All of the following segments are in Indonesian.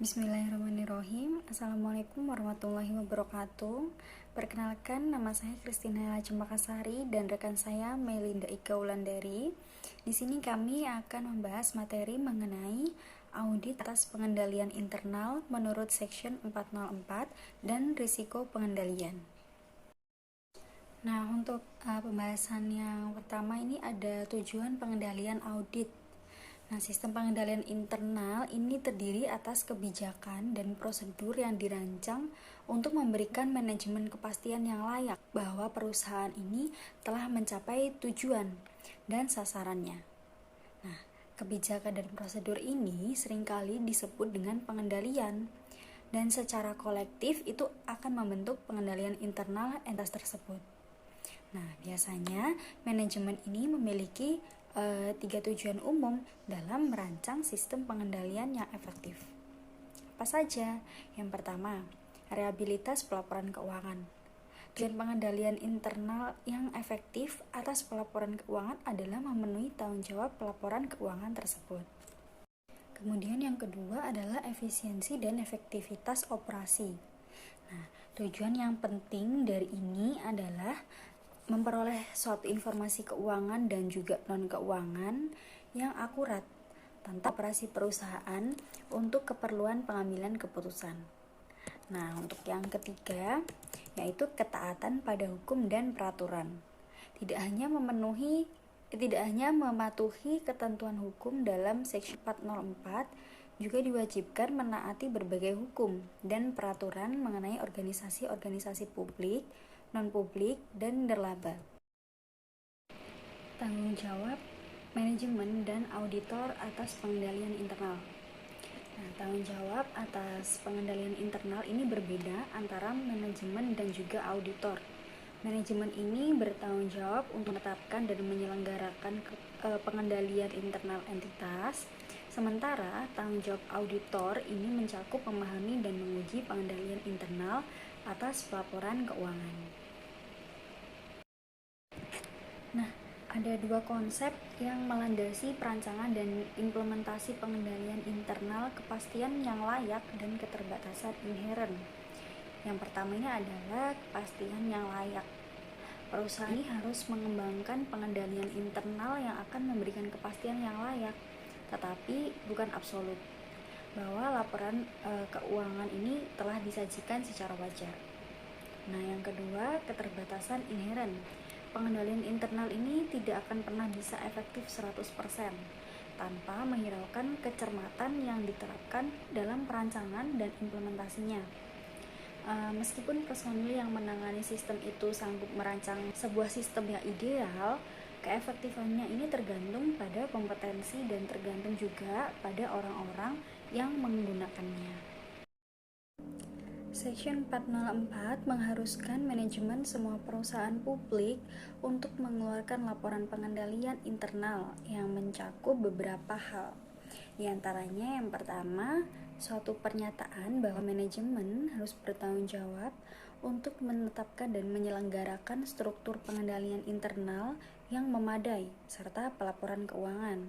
Bismillahirrahmanirrahim. Assalamualaikum warahmatullahi wabarakatuh. Perkenalkan, nama saya Christina Cempakasari dan rekan saya Melinda Ika Wulandari. Di sini kami akan membahas materi mengenai audit atas pengendalian internal menurut Section 404 dan risiko pengendalian. Nah, untuk pembahasan yang pertama ini ada tujuan pengendalian audit. Nah, sistem pengendalian internal ini terdiri atas kebijakan dan prosedur yang dirancang untuk memberikan manajemen kepastian yang layak bahwa perusahaan ini telah mencapai tujuan dan sasarannya. Nah, kebijakan dan prosedur ini seringkali disebut dengan pengendalian, dan secara kolektif itu akan membentuk pengendalian internal entitas tersebut. Nah, biasanya manajemen ini memiliki 3 tujuan umum dalam merancang sistem pengendalian yang efektif. Apa saja? Yang pertama, rehabilitas pelaporan keuangan. Tujuan pengendalian internal yang efektif atas pelaporan keuangan adalah memenuhi tanggung jawab pelaporan keuangan tersebut. Kemudian yang kedua adalah efisiensi dan efektivitas operasi. Nah, tujuan yang penting dari ini adalah memperoleh suatu informasi keuangan dan juga non-keuangan yang akurat tentang operasi perusahaan untuk keperluan pengambilan keputusan. Nah, untuk yang ketiga, yaitu ketaatan pada hukum dan peraturan. Tidak hanya mematuhi ketentuan hukum dalam Seksi 404, juga diwajibkan menaati berbagai hukum dan peraturan mengenai organisasi-organisasi publik, non-publik, dan nirlaba. Tanggung jawab manajemen dan auditor atas pengendalian internal. Nah, tanggung jawab atas pengendalian internal ini berbeda antara manajemen dan juga auditor. Manajemen ini bertanggung jawab untuk menetapkan dan menyelenggarakan pengendalian internal entitas, sementara tanggung jawab auditor ini mencakup memahami dan menguji pengendalian internal atas pelaporan keuangan. Nah, ada 2 konsep yang melandasi perancangan dan implementasi pengendalian internal, kepastian yang layak dan keterbatasan inheren. Yang pertama ini adalah kepastian yang layak. Perusahaan ini harus mengembangkan pengendalian internal yang akan memberikan kepastian yang layak, tetapi bukan absolut, bahwa laporan keuangan ini telah disajikan secara wajar. Nah, yang kedua, keterbatasan inheren. Pengendalian internal ini tidak akan pernah bisa efektif 100% tanpa menghiraukan kecermatan yang diterapkan dalam perancangan dan implementasinya. Meskipun personil yang menangani sistem itu sanggup merancang sebuah sistem yang ideal, keefektifannya ini tergantung pada kompetensi dan tergantung juga pada orang-orang yang menggunakannya. Section 404 mengharuskan manajemen semua perusahaan publik untuk mengeluarkan laporan pengendalian internal yang mencakup beberapa hal. Di antaranya yang pertama, suatu pernyataan bahwa manajemen harus bertanggung jawab untuk menetapkan dan menyelenggarakan struktur pengendalian internal yang memadai serta pelaporan keuangan.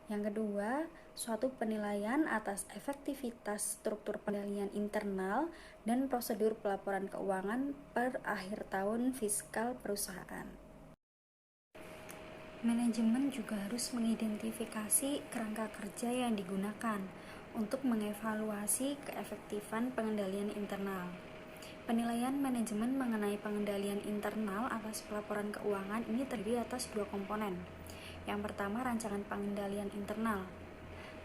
Yang kedua, suatu penilaian atas efektivitas struktur pengendalian internal dan prosedur pelaporan keuangan per akhir tahun fiskal perusahaan. Manajemen juga harus mengidentifikasi kerangka kerja yang digunakan untuk mengevaluasi keefektifan pengendalian internal. Penilaian manajemen mengenai pengendalian internal atas pelaporan keuangan ini terdiri atas 2 komponen. Yang pertama, rancangan pengendalian internal.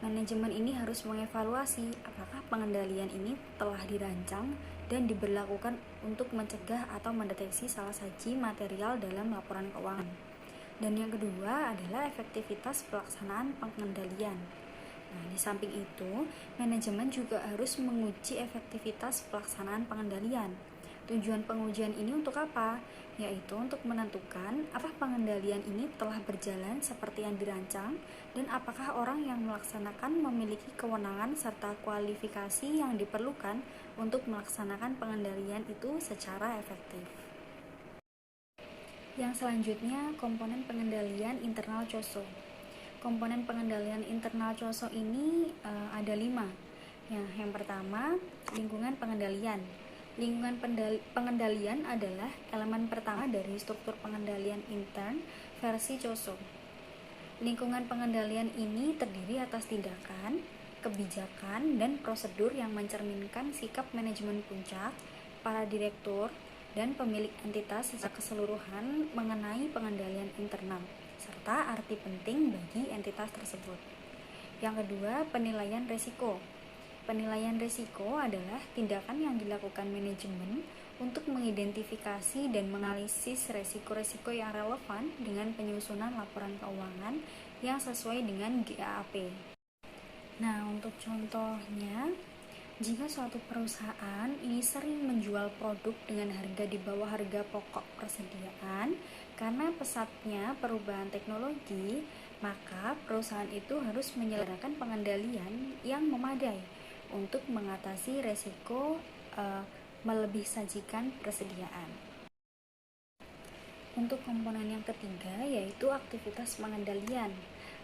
Manajemen ini harus mengevaluasi apakah pengendalian ini telah dirancang dan diberlakukan untuk mencegah atau mendeteksi salah saji material dalam laporan keuangan. Dan yang kedua adalah efektivitas pelaksanaan pengendalian. Nah, di samping itu, manajemen juga harus menguji efektivitas pelaksanaan pengendalian. Tujuan pengujian ini untuk apa? Yaitu untuk menentukan apakah pengendalian ini telah berjalan seperti yang dirancang dan apakah orang yang melaksanakan memiliki kewenangan serta kualifikasi yang diperlukan untuk melaksanakan pengendalian itu secara efektif. Yang selanjutnya, komponen pengendalian internal COSO. Komponen pengendalian internal COSO ini ada 5, Yang pertama, lingkungan pengendalian. Lingkungan pengendalian adalah elemen pertama dari struktur pengendalian intern versi COSO. Lingkungan pengendalian ini terdiri atas tindakan, kebijakan, dan prosedur yang mencerminkan sikap manajemen puncak, para direktur, dan pemilik entitas secara keseluruhan mengenai pengendalian internal, serta arti penting bagi entitas tersebut. Yang kedua, penilaian risiko. Penilaian risiko adalah tindakan yang dilakukan manajemen untuk mengidentifikasi dan menganalisis risiko-risiko yang relevan dengan penyusunan laporan keuangan yang sesuai dengan GAAP. Nah, untuk contohnya, jika suatu perusahaan ini sering menjual produk dengan harga di bawah harga pokok persediaan karena pesatnya perubahan teknologi, maka perusahaan itu harus menyelenggarakan pengendalian yang memadai untuk mengatasi resiko melebih sajikan persediaan. Untuk komponen yang ketiga yaitu aktivitas pengendalian.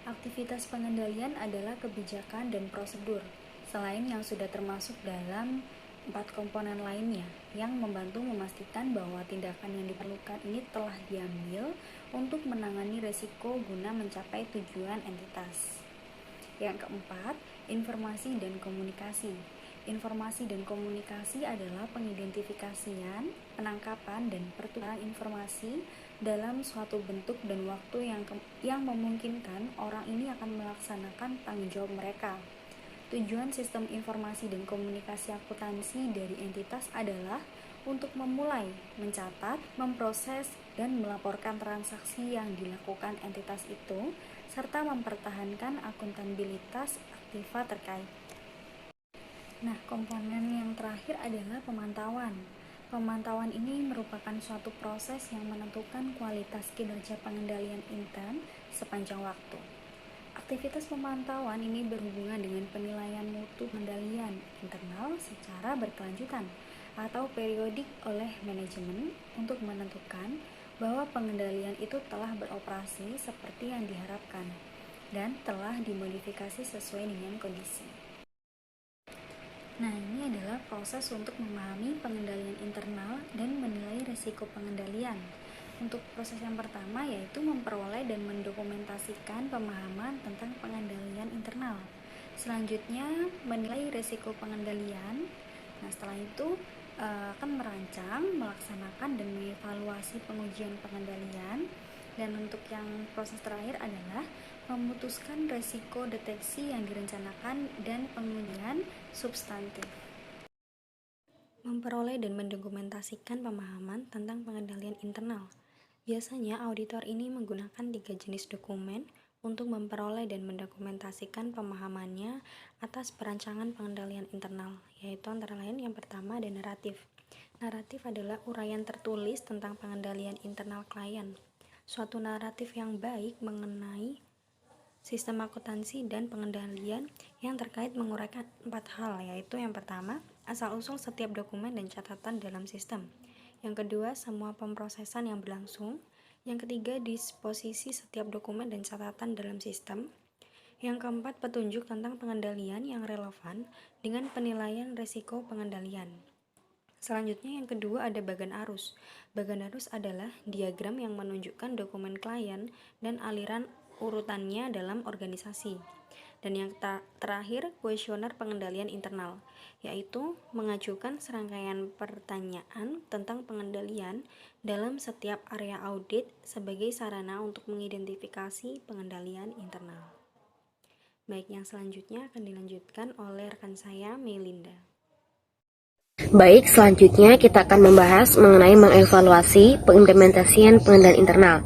Aktivitas pengendalian adalah kebijakan dan prosedur, selain yang sudah termasuk dalam 4 komponen lainnya yang membantu memastikan bahwa tindakan yang diperlukan ini telah diambil untuk menangani resiko guna mencapai tujuan entitas. Yang keempat, informasi dan komunikasi. Informasi dan komunikasi adalah pengidentifikasian, penangkapan, dan pertukaran informasi dalam suatu bentuk dan waktu yang memungkinkan orang ini akan melaksanakan tanggung jawab mereka. Tujuan sistem informasi dan komunikasi akuntansi dari entitas adalah untuk memulai, mencatat, memproses, dan melaporkan transaksi yang dilakukan entitas itu, serta mempertahankan akuntabilitas aktiva terkait. Nah, komponen yang terakhir adalah pemantauan. Pemantauan ini merupakan suatu proses yang menentukan kualitas kinerja pengendalian intern sepanjang waktu. Aktivitas pemantauan ini berhubungan dengan penilaian mutu pengendalian internal secara berkelanjutan atau periodik oleh manajemen untuk menentukan bahwa pengendalian itu telah beroperasi seperti yang diharapkan dan telah dimodifikasi sesuai dengan kondisi. Nah, ini adalah proses untuk memahami pengendalian internal dan menilai risiko pengendalian. Untuk proses yang pertama yaitu memperoleh dan mendokumentasikan pemahaman tentang pengendalian internal. Selanjutnya, menilai risiko pengendalian. Nah, setelah itu akan merancang, melaksanakan, dan mengevaluasi pengujian pengendalian. Dan untuk yang proses terakhir adalah memutuskan risiko deteksi yang direncanakan dan pengujian substantif. Memperoleh dan mendokumentasikan pemahaman tentang pengendalian internal. Biasanya auditor ini menggunakan 3 jenis dokumen untuk memperoleh dan mendokumentasikan pemahamannya atas perancangan pengendalian internal, yaitu antara lain yang pertama ada naratif. Naratif adalah uraian tertulis tentang pengendalian internal klien. Suatu naratif yang baik mengenai sistem akuntansi dan pengendalian yang terkait menguraikan 4 hal, yaitu yang pertama, asal-usul setiap dokumen dan catatan dalam sistem. Yang kedua, semua pemrosesan yang berlangsung. Yang ketiga, disposisi setiap dokumen dan catatan dalam sistem. Yang keempat, petunjuk tentang pengendalian yang relevan dengan penilaian risiko pengendalian. Selanjutnya yang kedua ada bagan arus. Bagan arus adalah diagram yang menunjukkan dokumen klien dan aliran urutannya dalam organisasi. Dan yang terakhir, kuesioner pengendalian internal, yaitu mengajukan serangkaian pertanyaan tentang pengendalian dalam setiap area audit sebagai sarana untuk mengidentifikasi pengendalian internal. Baik, yang selanjutnya akan dilanjutkan oleh rekan saya, Melinda. Baik, selanjutnya kita akan membahas mengenai mengevaluasi pengimplementasian pengendalian internal.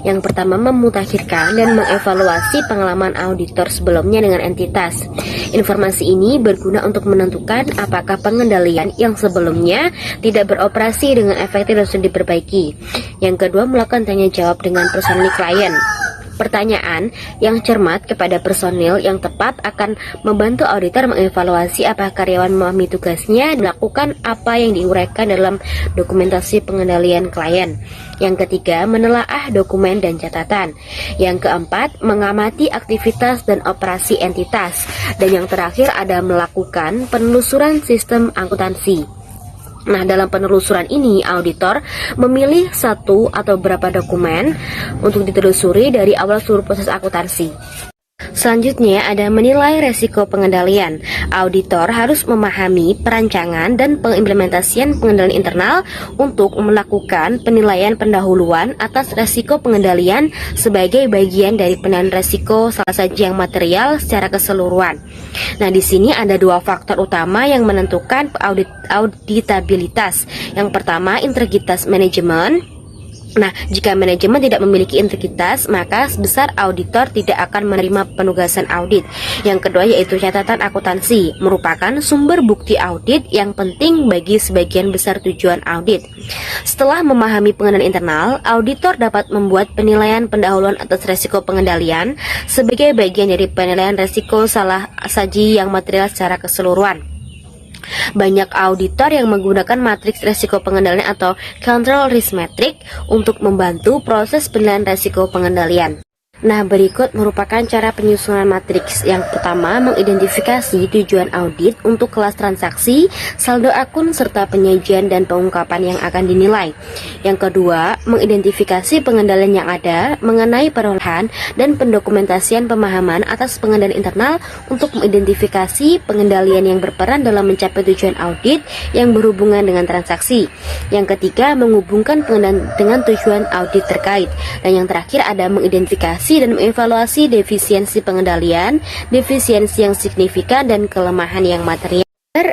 Yang pertama, memutakhirkan dan mengevaluasi pengalaman auditor sebelumnya dengan entitas. Informasi ini berguna untuk menentukan apakah pengendalian yang sebelumnya tidak beroperasi dengan efektif dan sudah diperbaiki. Yang kedua, melakukan tanya jawab dengan perusahaan klien. Pertanyaan yang cermat kepada personil yang tepat akan membantu auditor mengevaluasi apakah karyawan memahami tugasnya dan melakukan apa yang diuraikan dalam dokumentasi pengendalian klien. Yang ketiga, menelaah dokumen dan catatan. Yang keempat, mengamati aktivitas dan operasi entitas. Dan yang terakhir ada melakukan penelusuran sistem akuntansi. Nah, dalam penelusuran ini, auditor memilih satu atau beberapa dokumen untuk ditelusuri dari awal seluruh proses akuntansi. Selanjutnya ada menilai resiko pengendalian. Auditor harus memahami perancangan dan pengimplementasian pengendalian internal untuk melakukan penilaian pendahuluan atas resiko pengendalian sebagai bagian dari penilaian resiko salah satu yang material secara keseluruhan. Nah, di sini ada dua faktor utama yang menentukan auditabilitas. Yang pertama, integritas manajemen. Nah, jika manajemen tidak memiliki integritas, maka sebesar auditor tidak akan menerima penugasan audit. Yang kedua yaitu catatan akuntansi, merupakan sumber bukti audit yang penting bagi sebagian besar tujuan audit. Setelah memahami pengendalian internal, auditor dapat membuat penilaian pendahuluan atas resiko pengendalian sebagai bagian dari penilaian resiko salah saji yang material secara keseluruhan. Banyak auditor yang menggunakan matriks resiko pengendalian atau control risk matrix untuk membantu proses penilaian resiko pengendalian. Nah, berikut merupakan cara penyusunan matriks. Yang pertama, mengidentifikasi tujuan audit untuk kelas transaksi, saldo akun, serta penyajian dan pengungkapan yang akan dinilai. Yang kedua, mengidentifikasi pengendalian yang ada mengenai perolehan dan pendokumentasian pemahaman atas pengendalian internal untuk mengidentifikasi pengendalian yang berperan dalam mencapai tujuan audit yang berhubungan dengan transaksi. Yang ketiga, menghubungkan pengendalian dengan tujuan audit terkait. Dan yang terakhir ada mengidentifikasi dan mengevaluasi defisiensi pengendalian, defisiensi yang signifikan, dan kelemahan yang material.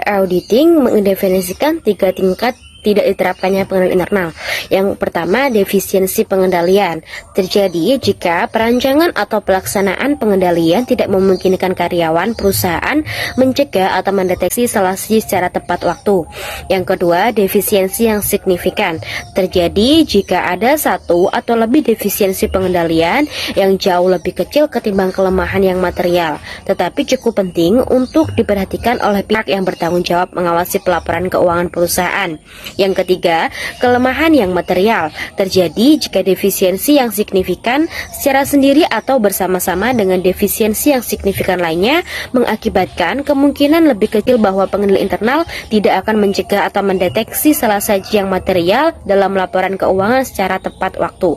Auditing mendefinisikan 3 tingkat tidak diterapkannya pengendalian internal. Yang pertama, defisiensi pengendalian terjadi jika perancangan atau pelaksanaan pengendalian tidak memungkinkan karyawan perusahaan mencegah atau mendeteksi salah siji secara tepat waktu. Yang kedua, defisiensi yang signifikan terjadi jika ada satu atau lebih defisiensi pengendalian yang jauh lebih kecil ketimbang kelemahan yang material, tetapi cukup penting untuk diperhatikan oleh pihak yang bertanggung jawab mengawasi pelaporan keuangan perusahaan. Yang ketiga, kelemahan yang material terjadi jika defisiensi yang signifikan secara sendiri atau bersama-sama dengan defisiensi yang signifikan lainnya mengakibatkan kemungkinan lebih kecil bahwa pengendalian internal tidak akan mencegah atau mendeteksi salah saji yang material dalam laporan keuangan secara tepat waktu.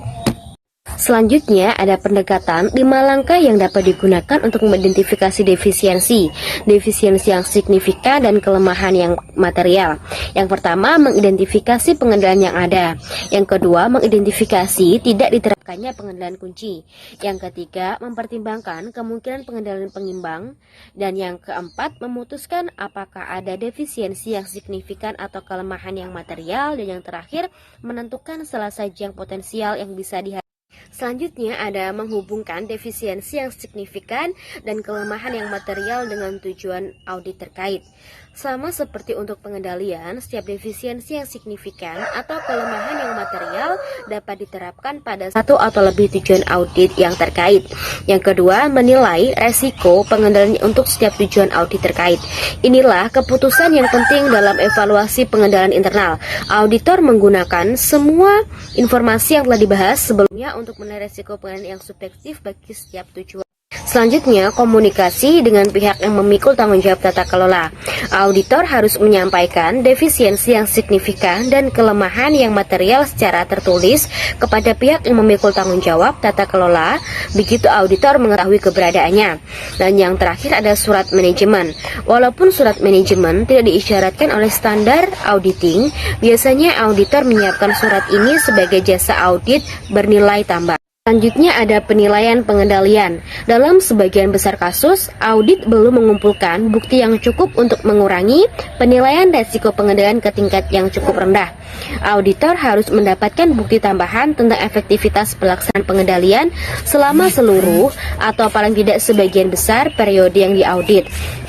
Selanjutnya ada pendekatan 5 langkah yang dapat digunakan untuk mengidentifikasi defisiensi yang signifikan dan kelemahan yang material. Yang pertama, mengidentifikasi pengendalian yang ada. Yang kedua, mengidentifikasi tidak diterapkannya pengendalian kunci. Yang ketiga, mempertimbangkan kemungkinan pengendalian pengimbang. Dan yang keempat, memutuskan apakah ada defisiensi yang signifikan atau kelemahan yang material. Dan yang terakhir, menentukan salah saji yang potensial yang bisa dihadapi. Selanjutnya ada menghubungkan defisiensi yang signifikan dan kelemahan yang material dengan tujuan audit terkait. Sama seperti untuk pengendalian, setiap defisiensi yang signifikan atau kelemahan yang material dapat diterapkan pada satu atau lebih tujuan audit yang terkait. Yang kedua, menilai resiko pengendalian untuk setiap tujuan audit terkait. Inilah keputusan yang penting dalam evaluasi pengendalian internal. Auditor menggunakan semua informasi yang telah dibahas sebelumnya untuk menilai resiko pengendalian yang subjektif bagi setiap tujuan. Selanjutnya, komunikasi dengan pihak yang memikul tanggung jawab tata kelola. Auditor harus menyampaikan defisiensi yang signifikan dan kelemahan yang material secara tertulis kepada pihak yang memikul tanggung jawab tata kelola, begitu auditor mengetahui keberadaannya. Dan yang terakhir ada surat manajemen. Walaupun surat manajemen tidak diisyaratkan oleh standar auditing, biasanya auditor menyiapkan surat ini sebagai jasa audit bernilai tambah. Selanjutnya ada penilaian pengendalian. Dalam sebagian besar kasus, audit belum mengumpulkan bukti yang cukup untuk mengurangi penilaian resiko pengendalian ke tingkat yang cukup rendah. Auditor harus mendapatkan bukti tambahan tentang efektivitas pelaksanaan pengendalian selama seluruh atau paling tidak sebagian besar periode yang diaudit.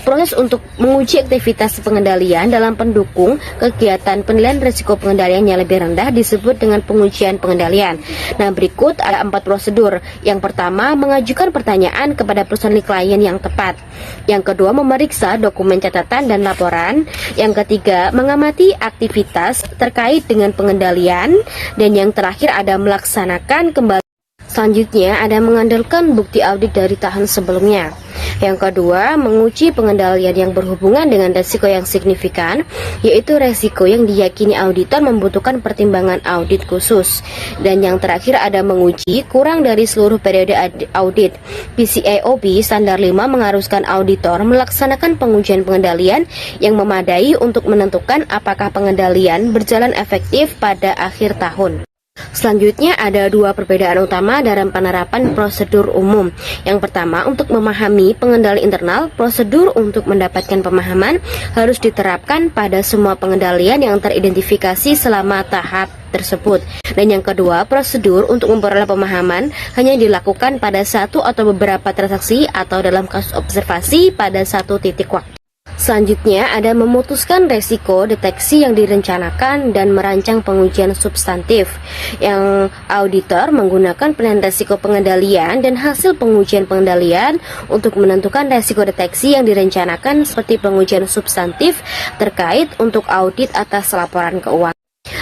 Proses untuk menguji aktivitas pengendalian dalam pendukung kegiatan penilaian risiko pengendalian yang lebih rendah disebut dengan pengujian pengendalian. Nah, berikut ada 4 prosedur. Yang pertama, mengajukan pertanyaan kepada personil klien yang tepat. Yang kedua, memeriksa dokumen catatan dan laporan. Yang ketiga, mengamati aktivitas terkait dengan pengendalian. Dan yang terakhir ada melaksanakan kembali. Selanjutnya ada mengandalkan bukti audit dari tahun sebelumnya. Yang kedua, menguji pengendalian yang berhubungan dengan resiko yang signifikan, yaitu resiko yang diyakini auditor membutuhkan pertimbangan audit khusus. Dan yang terakhir ada menguji kurang dari seluruh periode audit. PCAOB Standar 5 mengharuskan auditor melaksanakan pengujian pengendalian yang memadai untuk menentukan apakah pengendalian berjalan efektif pada akhir tahun. Selanjutnya ada dua perbedaan utama dalam penerapan prosedur umum. Yang pertama, untuk memahami pengendali internal, prosedur untuk mendapatkan pemahaman harus diterapkan pada semua pengendalian yang teridentifikasi selama tahap tersebut. Dan yang kedua, prosedur untuk memperoleh pemahaman hanya dilakukan pada satu atau beberapa transaksi atau dalam kasus observasi pada satu titik waktu. Selanjutnya ada memutuskan resiko deteksi yang direncanakan dan merancang pengujian substantif. Yang auditor menggunakan penilaian resiko pengendalian dan hasil pengujian pengendalian untuk menentukan resiko deteksi yang direncanakan seperti pengujian substantif terkait untuk audit atas laporan keuangan.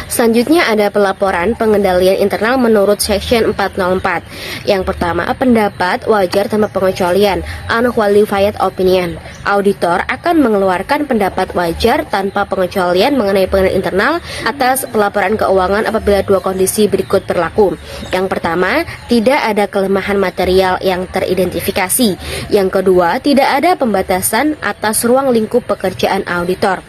Selanjutnya ada pelaporan pengendalian internal menurut Section 404. Yang pertama, pendapat wajar tanpa pengecualian, unqualified opinion. Auditor akan mengeluarkan pendapat wajar tanpa pengecualian mengenai pengendalian internal atas pelaporan keuangan apabila dua kondisi berikut berlaku. Yang pertama, tidak ada kelemahan material yang teridentifikasi. Yang kedua, tidak ada pembatasan atas ruang lingkup pekerjaan auditor.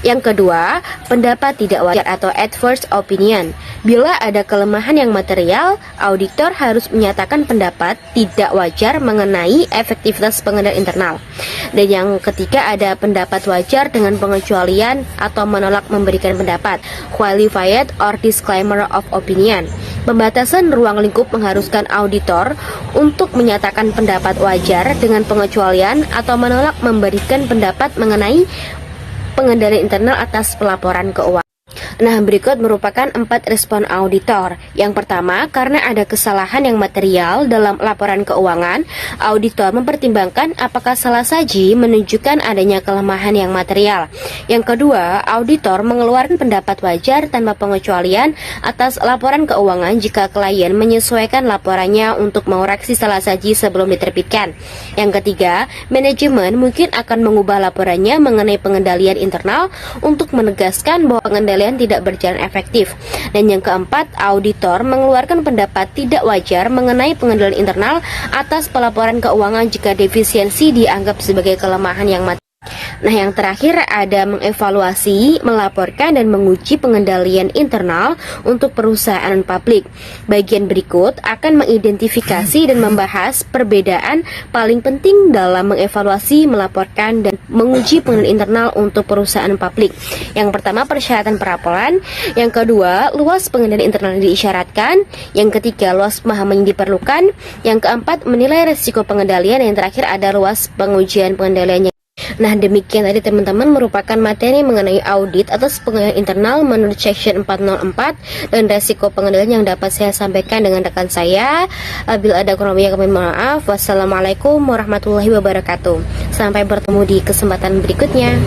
Yang kedua, pendapat tidak wajar atau adverse opinion. Bila ada kelemahan yang material, auditor harus menyatakan pendapat tidak wajar mengenai efektivitas pengendalian internal. Dan yang ketiga ada pendapat wajar dengan pengecualian atau menolak memberikan pendapat, qualified or disclaimer of opinion. Pembatasan ruang lingkup mengharuskan auditor untuk menyatakan pendapat wajar dengan pengecualian atau menolak memberikan pendapat mengenai pengendalian internal atas pelaporan keuangan. Nah, berikut merupakan 4 respon auditor. Yang pertama, karena ada kesalahan yang material dalam laporan keuangan, auditor mempertimbangkan apakah salah saji menunjukkan adanya kelemahan yang material. Yang kedua, auditor mengeluarkan pendapat wajar tanpa pengecualian atas laporan keuangan jika klien menyesuaikan laporannya untuk mengoreksi salah saji sebelum diterbitkan. Yang ketiga, manajemen mungkin akan mengubah laporannya mengenai pengendalian internal untuk menegaskan bahwa pengendalian tidak berjalan efektif. Dan yang keempat, auditor mengeluarkan pendapat tidak wajar mengenai pengendalian internal atas pelaporan keuangan jika defisiensi dianggap sebagai kelemahan yang material. Nah, yang terakhir ada mengevaluasi, melaporkan, dan menguji pengendalian internal untuk perusahaan publik. Bagian berikut akan mengidentifikasi dan membahas perbedaan paling penting dalam mengevaluasi, melaporkan, dan menguji pengendalian internal untuk perusahaan publik. Yang pertama, persyaratan pelaporan. Yang kedua, luas pengendalian internal yang diisyaratkan. Yang ketiga, luas pemahaman yang diperlukan. Yang keempat, menilai risiko pengendalian. Yang terakhir ada luas pengujian pengendaliannya. Nah, demikian tadi teman-teman merupakan materi mengenai audit atas pengendalian internal menurut Section 404 dan resiko pengendalian yang dapat saya sampaikan dengan rekan saya. Bila ada kurang lebihnya kami mohon maaf. Wassalamualaikum warahmatullahi wabarakatuh. Sampai bertemu di kesempatan berikutnya.